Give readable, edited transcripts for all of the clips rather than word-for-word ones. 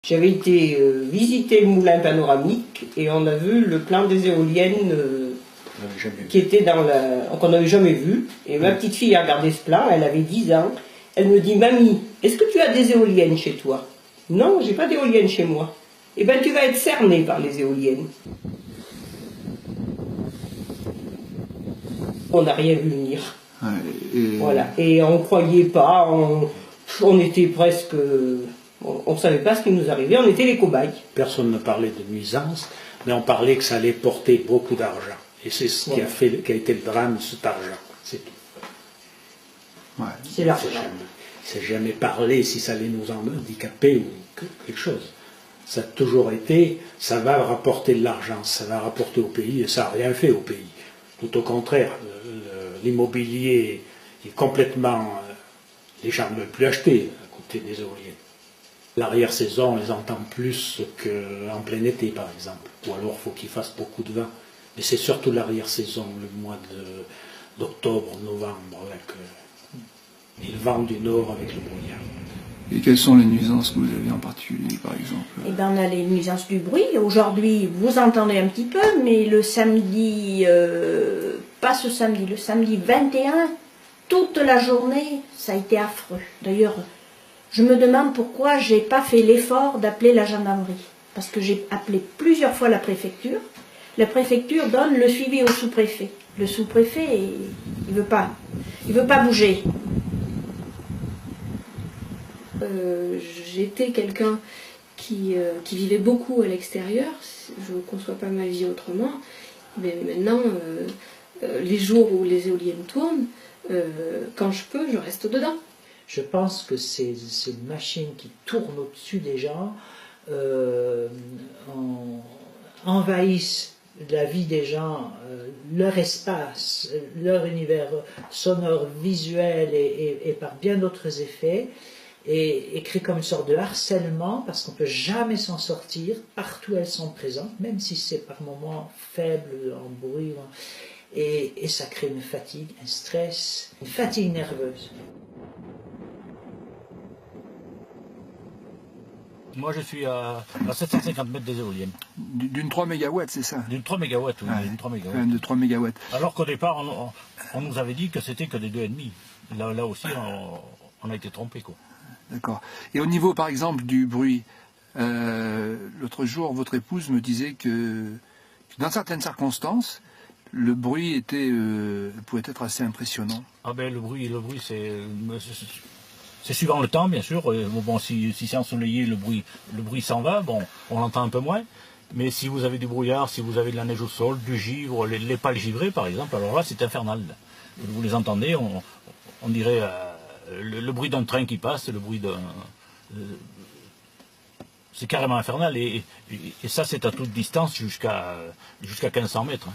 J'avais été visiter le moulin panoramique et on a vu le plan des éoliennes qui était qu'on n'avait jamais vu. Et ma petite fille a regardé ce plan, elle avait 10 ans. Elle me dit, mamie, est-ce que tu as des éoliennes chez toi? Non, j'ai pas d'éoliennes chez moi. Eh bien, tu vas être cernée par les éoliennes. On n'a rien vu venir. Voilà. Et on ne croyait pas, on était presque... On ne savait pas ce qui nous arrivait, on était les cobayes. Personne ne parlait de nuisance, mais on parlait que ça allait porter beaucoup d'argent. Et c'est ce qui a été le drame de cet argent. C'est tout. Ouais. C'est l'argent. Il ne s'est jamais parlé si ça allait nous handicaper ou quelque chose. Ça a toujours été, ça va rapporter de l'argent, ça va rapporter au pays, et ça n'a rien fait au pays. Tout au contraire, l'immobilier est complètement... les gens ne veulent plus acheter à côté des éoliennes. L'arrière-saison, on les entend plus qu'en plein été, par exemple. Ou alors, il faut qu'il fasse beaucoup de vent. Mais c'est surtout l'arrière-saison, le mois d'octobre, novembre, avec le vent du nord avec le brouillard. Et quelles sont les nuisances que vous avez en particulier, par exemple? Eh ben, on a les nuisances du bruit. Aujourd'hui, vous entendez un petit peu, mais le samedi, pas ce samedi, le samedi 21, toute la journée, ça a été affreux. D'ailleurs, je me demande pourquoi j'ai pas fait l'effort d'appeler la gendarmerie. Parce que j'ai appelé plusieurs fois la préfecture. La préfecture donne le suivi au sous-préfet. Le sous-préfet, il veut pas bouger. J'étais quelqu'un qui vivait beaucoup à l'extérieur. Je ne conçois pas ma vie autrement. Mais maintenant, les jours où les éoliennes tournent, quand je peux, je reste dedans. Je pense que ces machines qui tournent au-dessus des gens envahissent la vie des gens, leur espace, leur univers sonore, visuel et par bien d'autres effets, et créent comme une sorte de harcèlement parce qu'on ne peut jamais s'en sortir. Partout elles sont présentes, même si c'est par moments faible, en bruit, et ça crée une fatigue, un stress, une fatigue nerveuse. Moi, je suis à 750 mètres des éoliennes. D'une 3 MW, c'est ça? D'une 3 MW, oui. D'une 3 MW. Quand même de 3 MW. Alors qu'au départ, on nous avait dit que c'était que des 2,5. Là aussi, on a été trompé, quoi. D'accord. Et au niveau, par exemple, du bruit, l'autre jour, votre épouse me disait que dans certaines circonstances, le bruit pouvait être assez impressionnant. Ah ben, le bruit, c'est suivant le temps, bien sûr. Bon, si c'est ensoleillé, le bruit s'en va. Bon, on l'entend un peu moins. Mais si vous avez du brouillard, si vous avez de la neige au sol, du givre, les pales givrées, par exemple, alors là, c'est infernal. Vous les entendez, on dirait le bruit d'un train qui passe, le bruit d'un... c'est carrément infernal. Et ça, c'est à toute distance jusqu'à 1500 mètres. Hein.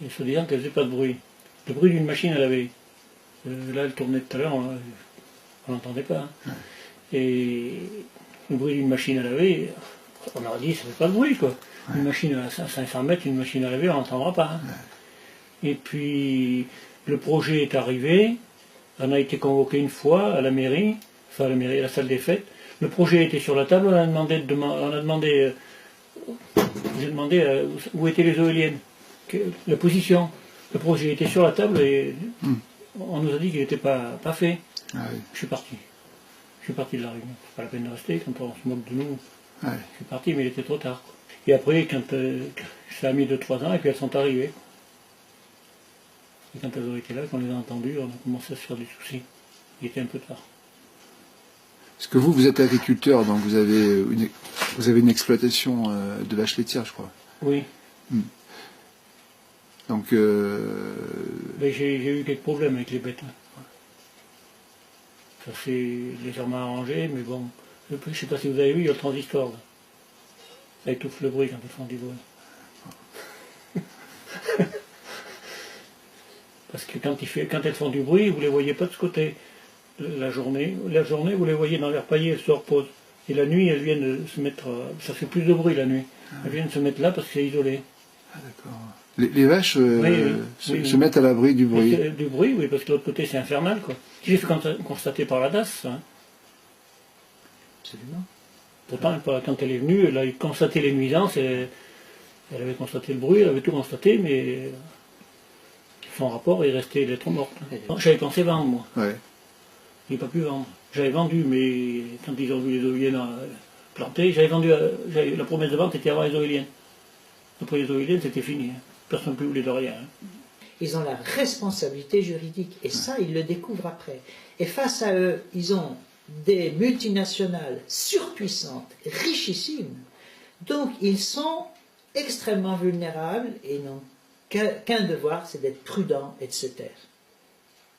Il faut dire qu'elle ne faisait pas de bruit. Le bruit d'une machine à laver. Là, elle tournait tout à l'heure, on n'entendait pas. Hein. Et le bruit d'une machine à laver, on aurait dit ça ne fait pas de bruit, quoi. Une machine à 500 mètres, une machine à laver, on n'entendra pas. Hein. Et puis, le projet est arrivé, on a été convoqué une fois à la mairie, enfin à la salle des fêtes. Le projet était sur la table, j'ai demandé où étaient les éoliennes. La position, le projet était sur la table et on nous a dit qu'il n'était pas fait. Ah oui. Je suis parti de la réunion. C'est pas la peine de rester quand on se moque de nous. Ah oui. Je suis parti, mais il était trop tard. Quoi. Et après, ça a mis 2-3 ans et puis elles sont arrivées. Et quand elles ont été là, quand on les a entendues, on a commencé à se faire des soucis. Il était un peu tard. Parce que vous êtes agriculteur, donc vous avez une exploitation de vaches laitières, je crois. Oui. Donc, j'ai eu quelques problèmes avec les bêtes. Là. Ça s'est légèrement arrangé, mais bon, je ne sais pas si vous avez vu, il y a le transistor. Là. Ça étouffe le bruit quand elles font du bruit. Parce que quand elles font du bruit, vous ne les voyez pas de ce côté. La journée, vous les voyez dans leur panier, elles se reposent. Et la nuit, elles viennent se mettre... ça fait plus de bruit la nuit. Elles viennent se mettre là parce que c'est isolé. Ah d'accord. Les vaches se mettent à l'abri du bruit. Du bruit, oui, parce que de l'autre côté, c'est infernal, quoi. J'ai fait constater par la DAS, hein. Absolument. Pourtant, quand elle est venue, elle a constaté les nuisances, elle avait constaté le bruit, elle avait tout constaté, mais son rapport est resté lettre morte. J'avais pensé vendre, moi. Ouais. J'ai pas pu vendre. J'avais vendu, mais quand ils ont vu les éoliennes plantées, j'avais vendu, la promesse de vente était avant les éoliennes. Après les éoliennes, c'était fini. Hein. Personne ne plus voulait de rien. Hein. Ils ont la responsabilité juridique, et ça, ils le découvrent après. Et face à eux, ils ont des multinationales surpuissantes, richissimes. Donc, ils sont extrêmement vulnérables et n'ont qu'un devoir, c'est d'être prudents et de se taire.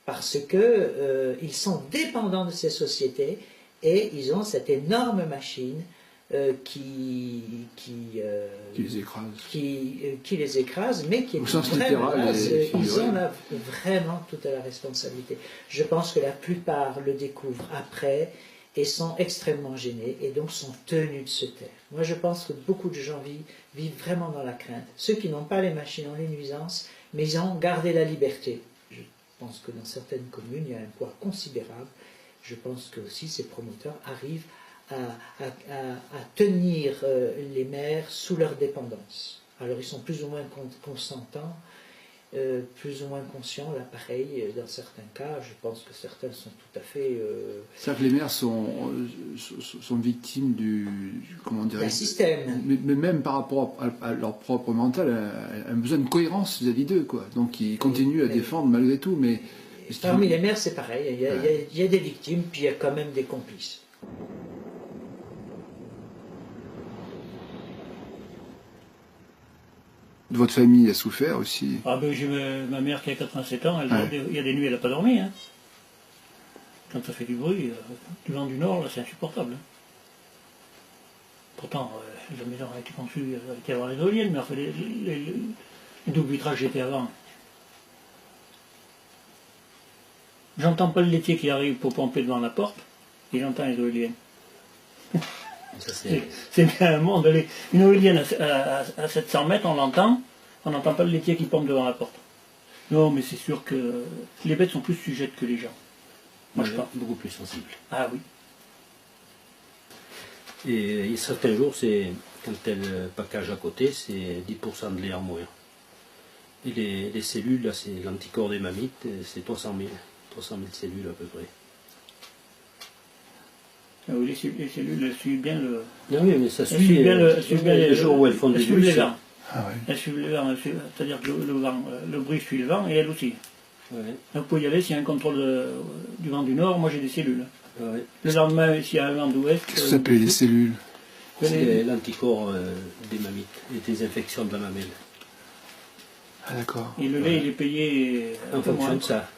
Parce que ils sont dépendants de ces sociétés et ils ont cette énorme machine qui les écrase, mais qui est très menace. Ils ont là vraiment toute la responsabilité. Je pense que la plupart le découvrent après et sont extrêmement gênés et donc sont tenus de se taire. Moi je pense que beaucoup de gens vivent vraiment dans la crainte. Ceux qui n'ont pas les machines ont les nuisances, mais ils ont gardé la liberté. Je pense que dans certaines communes, il y a un poids considérable. Je pense que aussi ces promoteurs arrivent à tenir les maires sous leur dépendance. Alors ils sont plus ou moins consentants, plus ou moins conscients, là pareil, dans certains cas, je pense que certains sont tout à fait... C'est-à-dire que les maires sont victimes du comment dirais-je, système. Mais même par rapport à leur propre mental, un besoin de cohérence vis-à-vis d'eux, quoi. Donc ils continuent à défendre malgré tout, mais... Parmi les maires, c'est pareil, il y a des victimes, puis il y a quand même des complices. Votre famille a souffert aussi. Ah ben j'ai ma mère qui a 87 ans, il y a des nuits elle n'a pas dormi. Hein. Quand ça fait du bruit, du vent du nord, là c'est insupportable. Hein. Pourtant, la maison a été conçue, elle a été avant les éoliennes, mais enfin, les doubles vitrages étaient avant. J'entends pas le laitier qui arrive pour pomper devant la porte, et j'entends les éoliennes. C'est bien un monde. Une éolienne à 700 mètres, on l'entend, on n'entend pas le laitier qui pompe devant la porte. Non, mais c'est sûr que les bêtes sont plus sujettes que les gens. Moi, je pense. Beaucoup plus sensibles. Ah oui. Et certains jours, c'est quand elle package à côté, c'est 10% de lait en moins. Et les cellules, là, c'est l'anticorps des mammites, c'est 300 000 cellules à peu près. Ah oui, les cellules, elles suivent bien le... Ah oui, mais ça suit le jour où elles font des bulles. Ah ouais. Elles suivent le vent, c'est-à-dire que le bruit suit le vent et elle aussi. Ouais. Donc vous pouvez y aller, s'il y a un contrôle du vent du nord, moi j'ai des cellules. Ouais. Le lendemain, s'il y a un vent d'ouest... Qu'est-ce que ça s'appelle les cellules? C'est l'anticorps des mammites et des infections de la mamelle. Ah d'accord. Et le lait, il est payé en fonction de ça.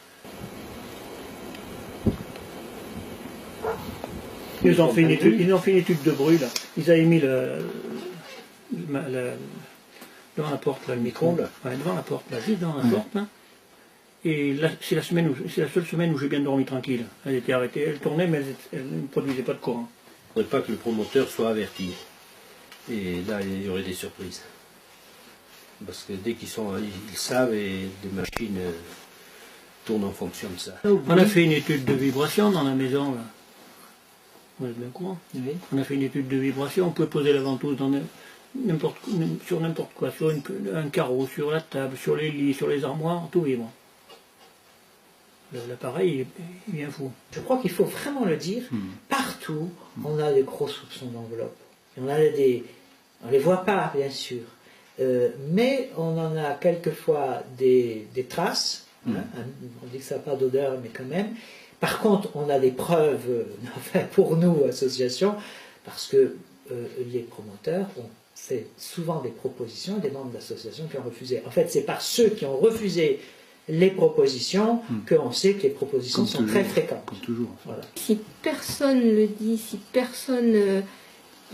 Ils ont fait une étude de bruit, là. Ils avaient mis devant la porte, là, le micro. Là. Ouais, devant la porte, là, juste devant la porte, là. Et là, c'est la seule semaine où j'ai bien dormi tranquille. Elle était arrêtée, elle tournait, mais elle ne produisait pas de courant. Il ne faudrait pas que le promoteur soit averti. Et là, il y aurait des surprises. Parce que dès qu'ils savent et des machines tournent en fonction de ça. On a fait une étude de vibration dans la maison, là. Vous êtes bien au courant. Oui. On a fait une étude de vibration, on peut poser la ventouse sur n'importe quoi, sur un carreau, sur la table, sur les lits, sur les armoires, tout vibre. L'appareil est bien fou. Je crois qu'il faut vraiment le dire, partout on a des gros soupçons d'enveloppe. On ne les voit pas bien sûr, mais on en a quelquefois des traces, hein, on dit que ça n'a pas d'odeur mais quand même. Par contre, on a des preuves, enfin pour nous, associations, parce que les promoteurs ont fait souvent des propositions, des membres d'associations qui ont refusé. En fait, c'est par ceux qui ont refusé les propositions qu'on sait que les propositions sont très fréquentes. Comme toujours. Voilà. Si personne le dit, si personne...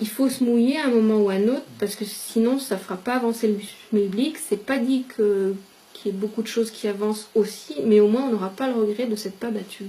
il faut se mouiller à un moment ou à un autre, parce que sinon ça ne fera pas avancer le public. C'est pas dit qu'il y ait beaucoup de choses qui avancent aussi, mais au moins on n'aura pas le regret de s'être pas battu.